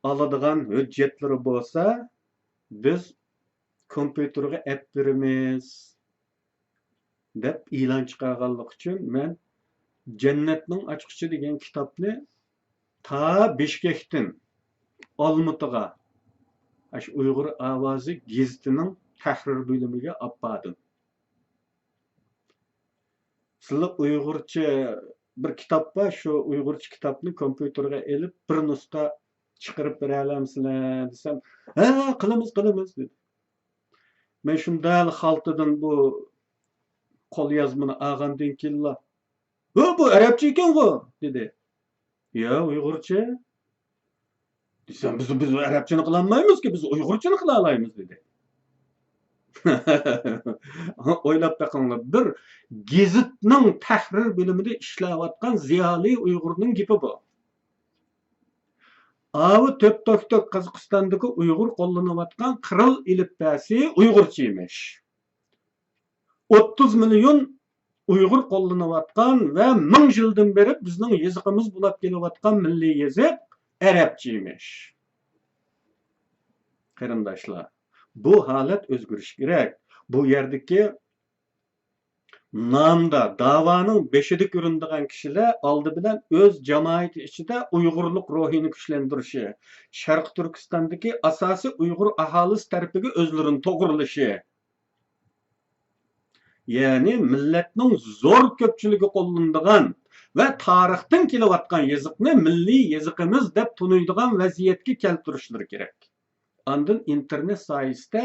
oladigan hujjatlari bo'lsa, biz kompyuterga app beramiz deb e'lon chiqarganlik uchun men Jannatning ochqichi degan kitobni ta Bishkekdan Olmutaga shu Uyg'ur ovozi gazetining tahrir bo'limiga olib bordim. Sizlar Uyg'urcha bir kitob bor, shu Uyg'urcha kitobni kompyuterga elib bir nusxa chiqarib bera olamsizlar desam, "Ha, qilamiz" dedi. Men shunday xaltadan bu qo'lyozmani olgandan keyin bu arabcha ekan-ku dedi. "Yo, Uyg'urcha." Desam, biz arabchani qila olmaymiz-ku, biz Uyg'urchani qila olamiz dedi. O'ylab boqinglar, bir gazetning tahrir bo'limida ishlayotgan ziyoli Uyg'urning gapi bu. Avi Tok Qozog'istondagi Uyg'ur qo'llanayotgan qiril ilifbasi Uyg'urcha emish. 30 million Uyg'ur qo'llanayotgan va 1000 yildan beri bizning yezig'imiz bo'lib kelayotgan milliy yezig arabcha emish. Qarindoshlar, bu holat o'zgarish kerak. Bu yerdagi namda da'voning beshida ko'rinadigan kishilar oldi bilan o'z jamoati ichida Uyg'urlik ruhini kuchlantirishi, Sharq Turkistondagi asosiy Uyg'ur aholisi tarafiga o'zlarini to'g'rilishi, ya'ni millatning zo'r ko'pchiligi qo'llanadigan va tarixdan kelayotgan yezikni milliy yezigimiz deb tunuydigan vaziyatga keltirishlari kerak. Ondan internet soyasida,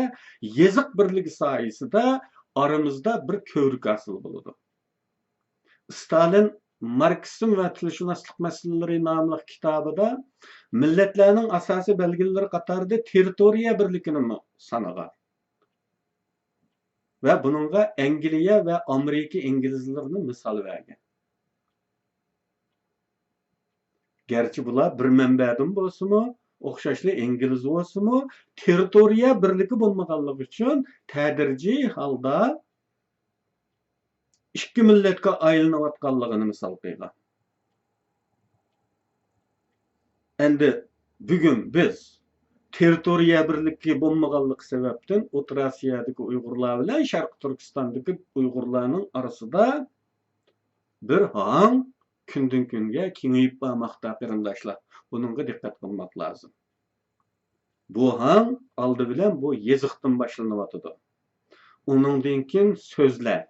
yeziq birligi soyasida aramızda bir kövrük asıl buludu. Stalin Marksizm ve tilshunoslik meseleleri namlı kitabında milletlerinin asasi belgileri qatarida territoriya birligini sanagan. Ve bununla Angliya ve Amerika İngilizlerini misal vergan. Gerçi bular bir manbadan bo'lsa-mu, o'xshashli İngiliz bo'lsa-mu, territoriya birligi bo'lmaganligi uchun tadrijiy holda ikki millatga aylanayotganligini misol qilgan. Endi bugun biz territoriya birligi bo'lmaganligi sababdan O'rta Osiyodagi Uyg'urlar bilan Sharq Turkistondagi Uyg'urlarning orasida bir hang kundan kunga kengayib bormoqda qarindoshlar. Bununla dikkat qilmak lazım. Bu hang aldı bilen bu yeziqdan başlanıvatıdı. Onundan keyin so'zlar.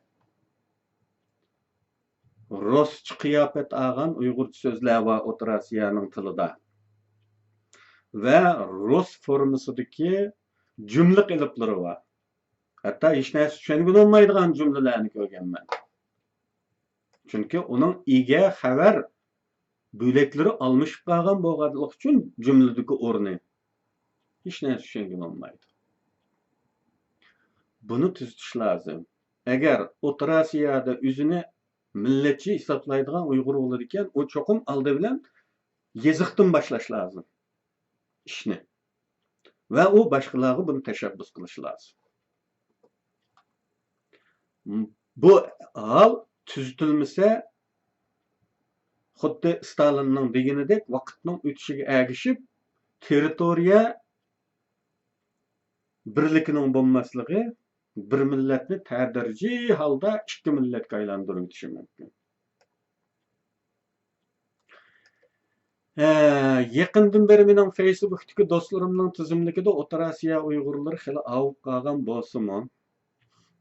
Rusça qiyafet alğan Uyg'urcha so'zlar va O'rta Osiyoning tilida. Va rus formasidagi jumla qiliplari var. Hatta hech narsa tushunib olmaydigan jumlalarni ko'rganman. Chunki uning ega xabar bo'laklari almashib qolgan bo'lganligi uchun jumladagi o'rni hech narsa tushunib olmaydi. Buni tuzatish lozim. Agar O'rta Osiyoda o'zini millatchi hisoblaydigan Uyg'ur bo'lar ekan, u cho'qim oldi bilan yeziqdan boshlash lozim ishni. Va u boshqalarga buni tashabbus qilish lozim. Bu hol tuzatilmasa, xuddi Stalinning deganidek vaqtning o'tishiga ergishib, territoriya birligining bo'lmasligi bir millatni tadrijiy holda ikki millatga aylantirib o'tishi mumkin. Yaqindan beri mening Facebook'dagi do'stlarimning tizimligida O'rta Osiyo Uyg'urlari xili avib qolgan bo'lsa-mu,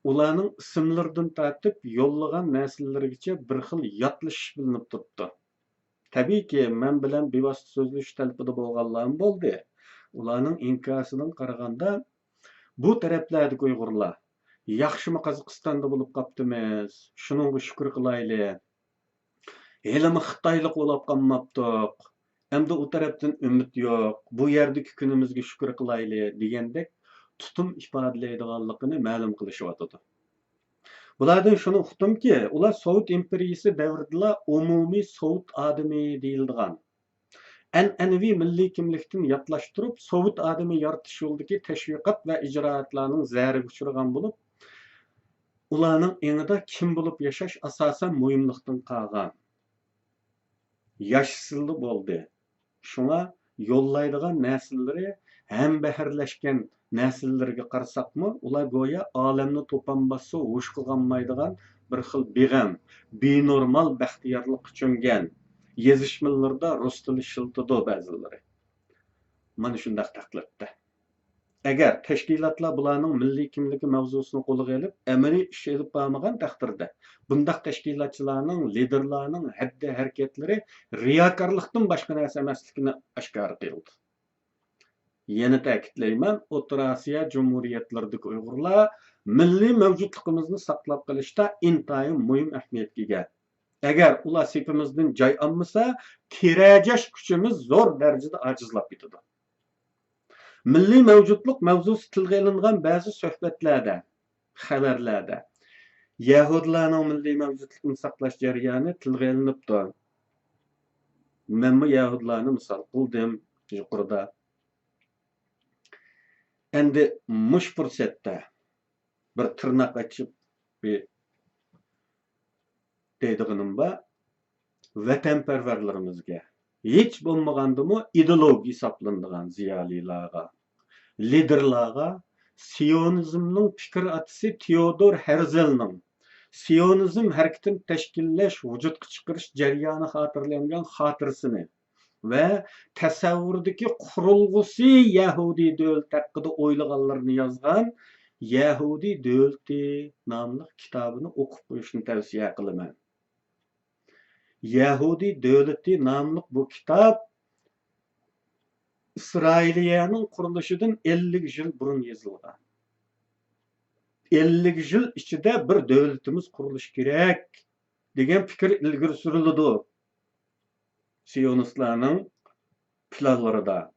ularning ismlaridan tortib yo'llagan narslargacha bir xil yotlish bilinib turibdi. Tabiiyki, men bilan bevosita so'zlashish talabida bo'lganlarim bo'ldi. Ularning inkosidan qaraganda bu taraflardagi Uyg'urlar yaxshimi Qozog'istonda bo'lib qoptimiz, shuningga shukr qilaylik. Elimi Xitoylik bo'lib qolmabdiq. Endi u tarafdan umid yo'q. Bu yerdagi kunimizga shukr qilaylik degandek tutum ifodalaydiganligini ma'lum qilishyotdi. Bulardan shuni uqdimki, ular Sovet imperiyasi davrida umumiy Sovet odami deyildigan. An'anaviy milliy kimlikdan yotlashtirib, Sovet odami yaratish yo'lidagi tashviqot va ijroatlarning zariga uchragan bo'lib, ularning enida kim bo'lib yashash asosan muhimlikdan qolgan. Yaşsızlı bo'ldi. Shunga yo'llaydigan narsallari ham baharlashgan narsalarga qarasaqmi, ular go'yo olamni to'pon bossa ho'sh qilganmaydigan bir xil beg'am, benormal baxtiyorlik cho'ngan. Yezishmalarda rus tili shiltidi ba'zilari. Mana shunday taqlidda. Agar tashkilotlar bularning milliy kimligi mavzusini qo'lga olib, amaliy ish olib bormagan taqdirda, bundaq tashkilotchilarning, liderlarning haddi harakatlari riyokorlikdan boshqa narsa emasligini oshkor qildi. Yana ta'kidlayman, O'rta Osiyo Jumhuriyatlaridagi Uyg'urlar milliy mavjudligimizni saqlab qolishda intayin muhim ahamiyatga ega. Agar ular sepimizdan joy olmasa, tirajash kuchimiz zo'r darajada ojizlab ketadi. Milliy mavjudlik mavzusi tilga olingan ba'zi suhbatlarda, xabarlarda Yahudilarning milliy mavjudlikni saqlash jarayoni tilga olinibdi. Men bu Yahudilarni misol qildim yuqorida. Endi mush fursatda bir tirnoq ochib deydiganim bor, vatanparvarlarimizga hech bo'lmagandimi ideologiya hisoblanadigan ziyolilarga, liderlarga Siyonizmning fikr atisi Teodor Herzlning Siyonizm harakatini tashkillash, vujudga chiqarish jarayoni xotirlangan xotirasini va tasavvurdagi qurilg'usi Yahudi davlat haqida o'ylaganlarni yozgan Yahudi davlati nomli kitobini o'qib qo'yishni tavsiya qilaman. Yahudi davlati nomli bu kitob İsrailiyaning qurilishidan 50 yil burun yozilgan. 50 yil ichida bir davlatimiz qurilishi kerak degan fikr ilgari surildi. Siyonistlarning planlarida.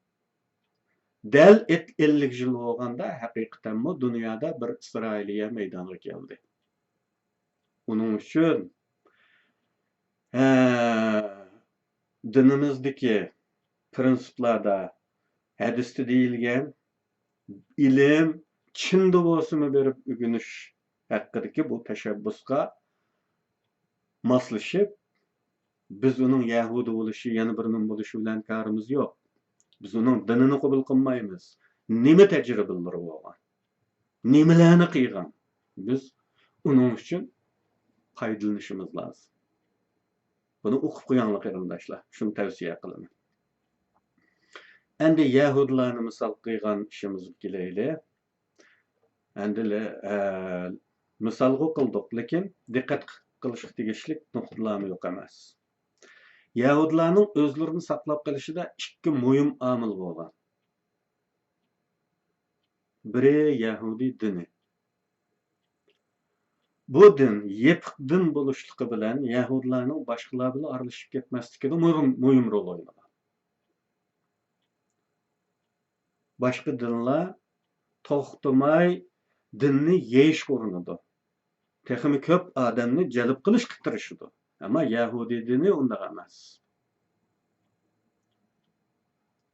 Dal 50 yil bo'lganda haqiqatan dunyoda bir İsrailiya maydonga keldi. Uning uchun dinimizdagi prinsiplarda hadisda deyilgan ilim chinda bo'lsa berib o'rganish haqidagi bu tashabbusga moslashib, biz uning Yahudi bo'lishi, yana birinin bo'lishi bilan karimiz yo'q. Biz uning dinini qabul qilmaymiz. Nima tajribalari bo'lgan? Nimalarni qilgan? Biz uning uchun foydalanishimiz lozim. Buni o'qib qo'yinglar qarindoshlar. Shuni tavsiya qilaman. Endi Yahudilarni misol qilgan ishimizga kelaylik. Endi misolga qildik, lekin diqqat qilishga tegishli nuqtalarmi yo'q emas. Yahudilarning o'zlarini saqlab qolishida ikki muhim omil bo'lgan. Biri Yahudi dini. Bu din yepiq din bo'lishligi bilan Yahudilarning boshqalar bilan aralashib ketmasligida muhim rol o'ynagan. Boshqa dinlar to'xtamay dinni yeyish urinadi. Texmi ko'p odamni jalb qilishga tirishadi. Ama Yahudi dini unday emas.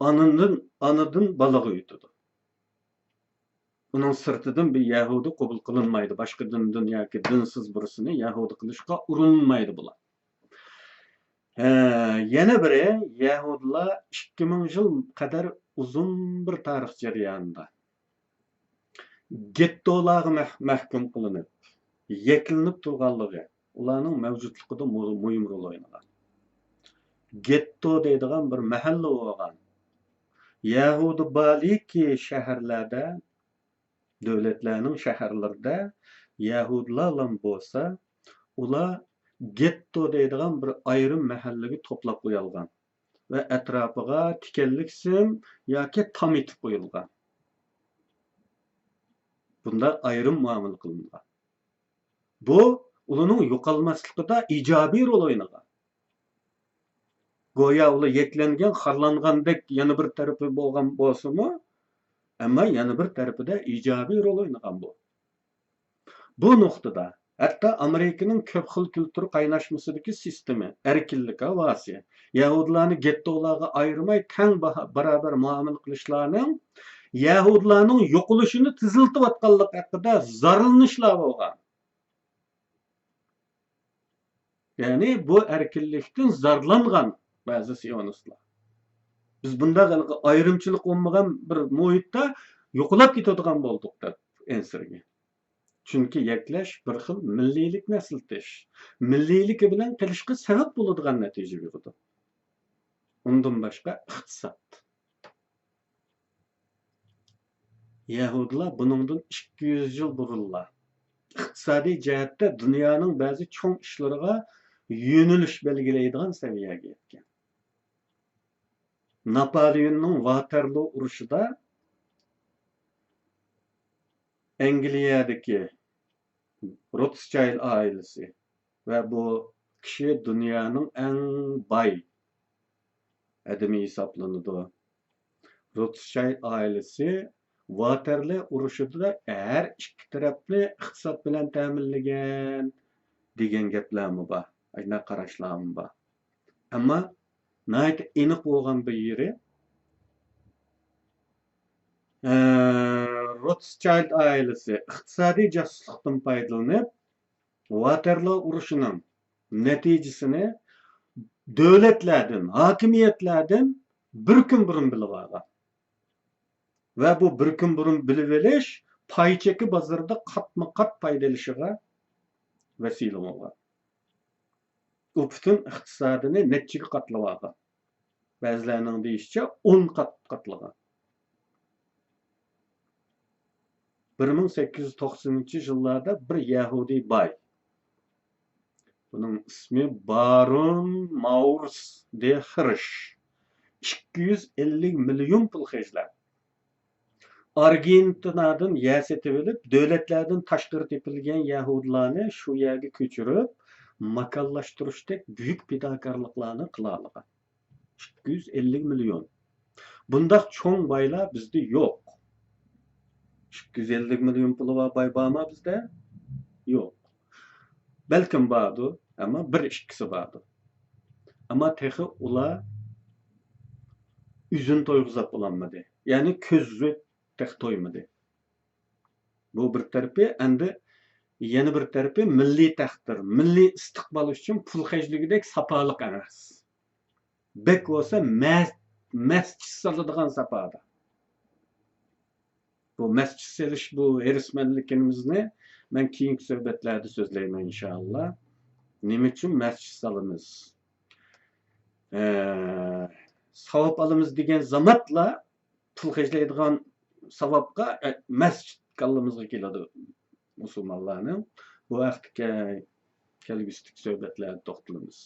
Anadan balaga yutadi. Onun sırtıdan bir Yahudi qabul qilinmaydi. Başka dindan yoki dinsiz birisini Yahudi qilishga urinmaydi bular. Yana biri Yahudilar 2000 yil qadar uzun bir tarix jarayonida gettolarga mahkum qilinib, yeklinib turganligi ularning mavjudligida muhim rol o'ynagan. Getto deydigan bir mahalla bo'lgan. Yahudi baliki shaharlarda, devletlerinin şehirlerde Yahudilar bo'lsa, ular getto deydigan bir ayrım mahalligi to'plab qo'yilgan ve etrafiga tikenlik sim yoki tam etib qo'yilgan. Bunda ayrım muamele qilingan. Bu ularning yo'qolmasligida ijobiy rol o'ynagan. Go'yo ular yeklangan, xorlangandek yana bir tarafi bo'lgan bo'lsa-mu, ama yana bir tarafida ijobiy rol o'ynagan bu. Bu nuqtada hatta Amerika'nın ko'p xil kültür qaynashmasidagi sistemi, erkinlik havasi, Yahudilarni gettolarga ayırmay teng barabar muomala qilishlarning Yahudilarning yo'qolishini tiziltib atganligi haqida zarlanishlar bo'lgan. Yani bu erkinlikdan zarlangan bazı Siyonistlar. Biz bunda ayrımçılık olmagan bir muhitda yo'qolib ketadigan bo'ldik deb ensirgi. Çünkü yaklash bir xil milliylik nasltish, milliylik bilan qilishga sabab bo'ladigan natija beradi. Undan boshqa iqtisod. Yahudilar buningdan 200 yil burunlar iqtisodiy jihatda dunyoning ba'zi cho'ng ishlariga yo'nalish belgilaydigan saviyaga yetgan. Napoleon'un Waterloo urushida Angliyadaki Rothschild ailesi ve bu kişi dünyanın en bay adamı hesaplanıdı. Rothschild ailesi Waterloo urushida her iki taraflı iqtisod bilan ta'minlagan degan gaplarmi bor, ayna qarashlarmi bor. Ama nayt aniq bo'lgan bir yeri Rothschild ailesi iqtisodiy josuslikdan foydalanib Waterloo urushining natijasini davlatlardan, hokimiyatlardan bir kun burun bilib olgan. Ve bu bir kun burun bilib olish pay cheki bozorida qatma-qat foydalanishiga vesile bo'lgan. U butun iqtisodini nechiga qatlab olgan. Ba'zilarning deyishicha 10 qatlagan. 1890-yıllarda bir Yahudi bay. Bunun ismi Baron Maurus de Hirsch. 250 milyon pul xərclab. Argentinadan yer setib olib, dövlətlərdən taşqırı tepilgan Yahudilarni shu yerga ko'chirib, makallaştırışdek büyük fidakarlıklarını qılalıqan. 250 milyon. Bundaq çoğun baylar bizde yok. 250 milyon pulu var bay barma bizde? Yok. Belki vardı ama bir ikisi vardı. Ama tehi ula üzün toyguzap olanmadı. Yani közü tek toymadı. Bu bir tarafı endi yeni bir tarafı milli taxtir, milli istiqbal uchun pul xərcligidek sapalık emas. Bek olsa mescid saladigan sapada. Bu mescid selish bu erismenlikimizni ben keyingi söhbetlerde sözleyeyim inşallah. Nima uchun mescid salamiz? Savab alamiz degan zamatla pul xərclaydigan savabqa mescid qallamızga keladi musulmonlarning. Bu vaqtga kelgüstik söhbetlerine toxtalamiz.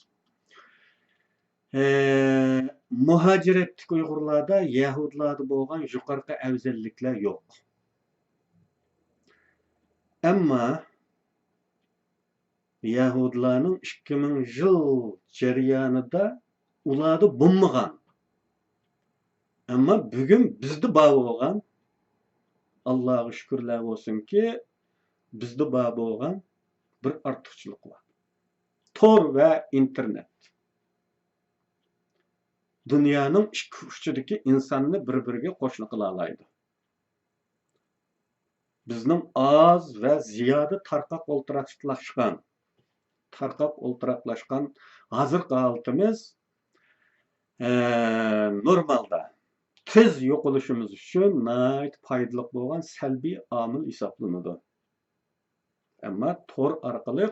Muhaciretlik Uyg'urlarda Yahudilarda bo'lgan yuqorqi afzalliklar yo'q. Ammo Yahudilarning 2000 yil jarayonida ularda bo'lmagan. Ammo bugun bizda bor bo'lgan, Allohga shukrlar bo'lsinki, bizda bor bo'lgan bir ortiqchilik bor. Tor va internet. Dunyoning ikki uchidagi insonni bir-biriga qo'shni qila oladi. Bizning oz va ziyoda tarqoq o'ltiraqlashgan hozirgi holatimiz normalda tez yo'qolishimiz uchun nihoyat foydali bo'lgan salbiy omil hisoblanadi. Ammo tor orqali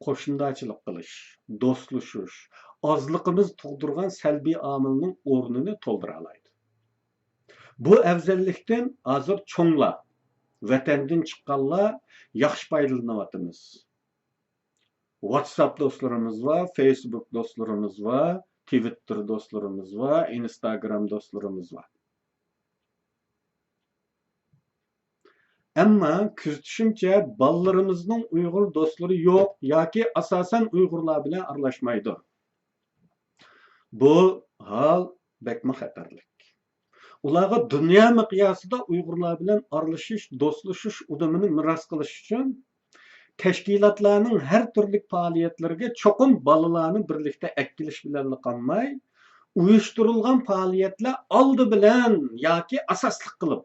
qo'shnichilik qilish, do'stlashish, ozliqimiz tug'dirgan salbiy omilning o'rnini to'ldira oladi. Bu afzallikdan hozir cho'nglar, vatandan chiqqanlar yaxshi foydalanyapmiz. WhatsApp do'stlarimiz va Facebook do'stlarimiz va Twitter do'stlarimiz va Instagram do'stlarimiz va. Ammo kuzatishimcha balalarimizning Uyg'ur do'stlari yo'q yoki asosan Uyg'urlar bilan aralashmaydi. Bu hol bekma xatarlik. Ularga dunyo miqyosida Uyg'urlar bilan aralashish, do'stlashish udumini miros qilish uchun tashkilotlarning har turli faoliyatlariga cho'qim balalarni birlikda akkilish bilan qolmay, uyushtirilgan faoliyatlar oldi bilan yoki asoslik qilib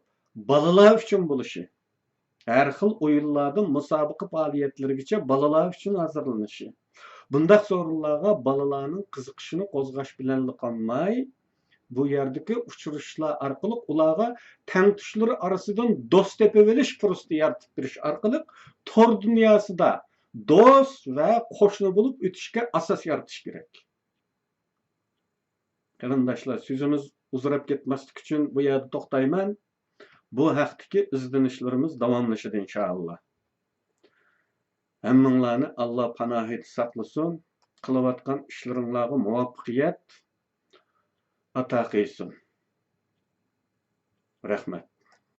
balalar uchun bo'lishi. Her xil o'yinlardan musobaqa faoliyatlarigacha balalar uchun hazırlanishi. Bundaq so'rinlarga balalarning qiziqishini qo'zg'ash bilan qolmay, bu yerdagi uchrashishlar orqali ularga tangtushlari orasidan do'st topib olish fursati yaratib berish orqali tor dunyosida do'st va qo'shni bo'lib o'tishga asos yaratish kerak. Qarindoshlar, so'zimiz uzrab ketmaslik uchun bu yerda to'xtayman. Bu haqdagi izlanishlarimiz davomlashadi inshaalloh. Hammanglarni Alloh panohida saqlasin, qilayotgan ishlaringizga muvaffaqiyat ato qilsin. Rahmat.